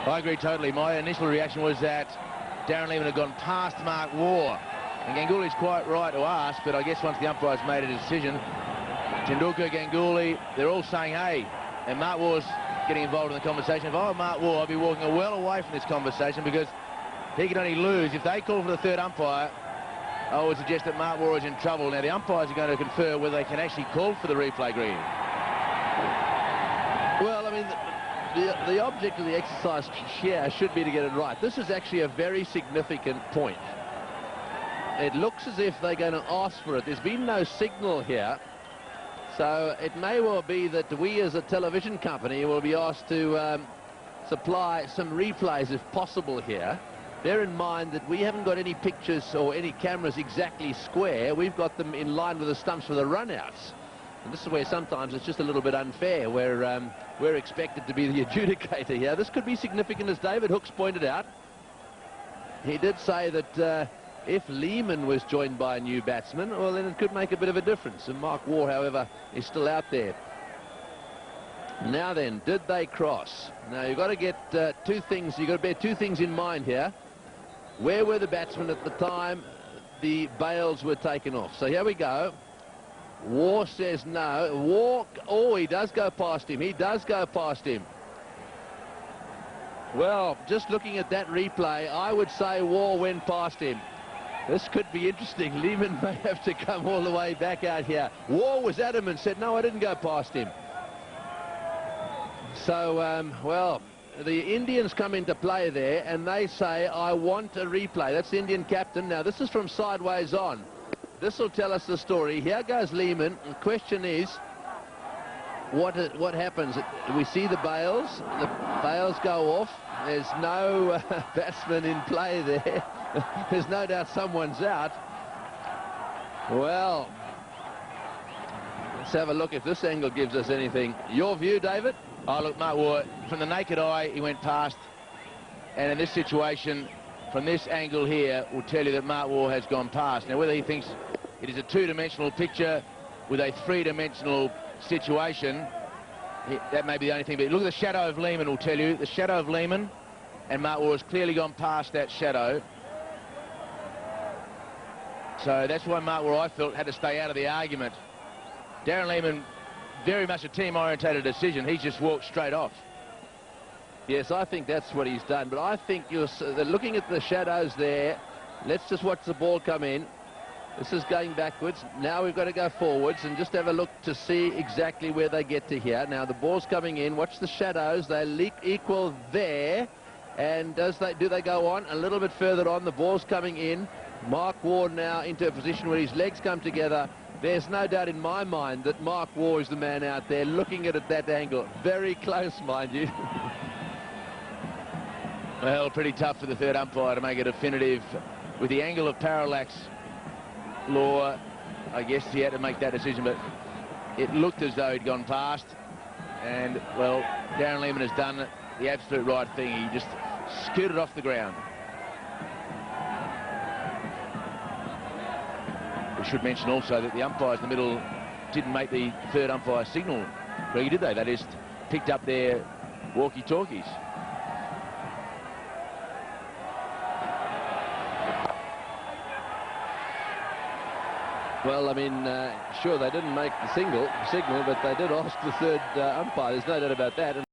I agree totally. My initial reaction was that Darren Lehmann had gone past Mark Waugh. And Ganguly's quite right to ask, but I guess once the umpires made a decision, Tendulkar, Ganguly, they're all saying, hey, and Mark Waugh's getting involved in the conversation. If I were Mark Waugh, I'd be walking well away from this conversation because he could only lose. If they call for the third umpire, I would suggest that Mark Waugh is in trouble. Now, the umpires are going to confer whether they can actually call for the replay green. Well, I mean, the object of the exercise here should be to get it right. This is actually a very significant point. It looks as if they're going to ask for it. There's been no signal here. So it may well be that we as a television company will be asked to supply some replays if possible here. Bear in mind that we haven't got any pictures or any cameras exactly square. We've got them in line with the stumps for the runouts. And this is where sometimes it's just a little bit unfair, where we're expected to be the adjudicator here. This could be significant, as David Hooks pointed out. He did say that if Lehmann was joined by a new batsman, well, then it could make a bit of a difference. And Mark Waugh, however, is still out there. Now then, did they cross? Now, you've got to get two things. You've got to bear two things in mind here. Where were the batsmen at the time the bails were taken off? So here we go. Waugh says no. Waugh, oh, he does go past him. He does go past him. Well, just looking at that replay, I would say Waugh went past him. This could be interesting. Lehmann may have to come all the way back out here. Waugh was adamant, said, no, I didn't go past him. So, well, the Indians come into play there, and they say, I want a replay. That's the Indian captain. Now, this is from sideways on. This will tell us the story. Here goes Lehmann. The question is, what happens? Do we see the bails? The bails go off. There's no batsman in play there. There's no doubt someone's out. Well, let's have a look if this angle gives us anything. Your view, David? Oh, look, Mark Waugh, from the naked eye, he went past. And in this situation, from this angle here, will tell you that Mark Waugh has gone past. Now, whether he thinks it is a two-dimensional picture with a three-dimensional situation, that may be the only thing. But look at the shadow of Lehmann will tell you. The shadow of Lehmann, and Mark Waugh has clearly gone past that shadow. So that's why Mark Waugh, I felt, had to stay out of the argument. Darren Lehmann, very much a team-orientated decision. He's just walked straight off. Yes, I think that's what he's done. But I think you're looking at the shadows there. Let's just watch the ball come in. This is going backwards. Now we've got to go forwards and just have a look to see exactly where they get to here. Now the ball's coming in. Watch the shadows. They equal there. And do they go on? A little bit further on. The ball's coming in. Mark Waugh now into a position where his legs come together. There's no doubt in my mind that Mark Waugh is the man out there looking at it at that angle. Very close, mind you. Well, pretty tough for the third umpire to make a definitive. With the angle of parallax law, I guess he had to make that decision, but it looked as though he'd gone past. And, well, Darren Lehmann has done the absolute right thing. He just scooted off the ground. We should mention also that the umpires in the middle didn't make the third umpire signal. Really, did they? They just picked up their walkie-talkies. Well, I mean, sure, they didn't make the signal, but they did ask the third umpire. There's no doubt about that.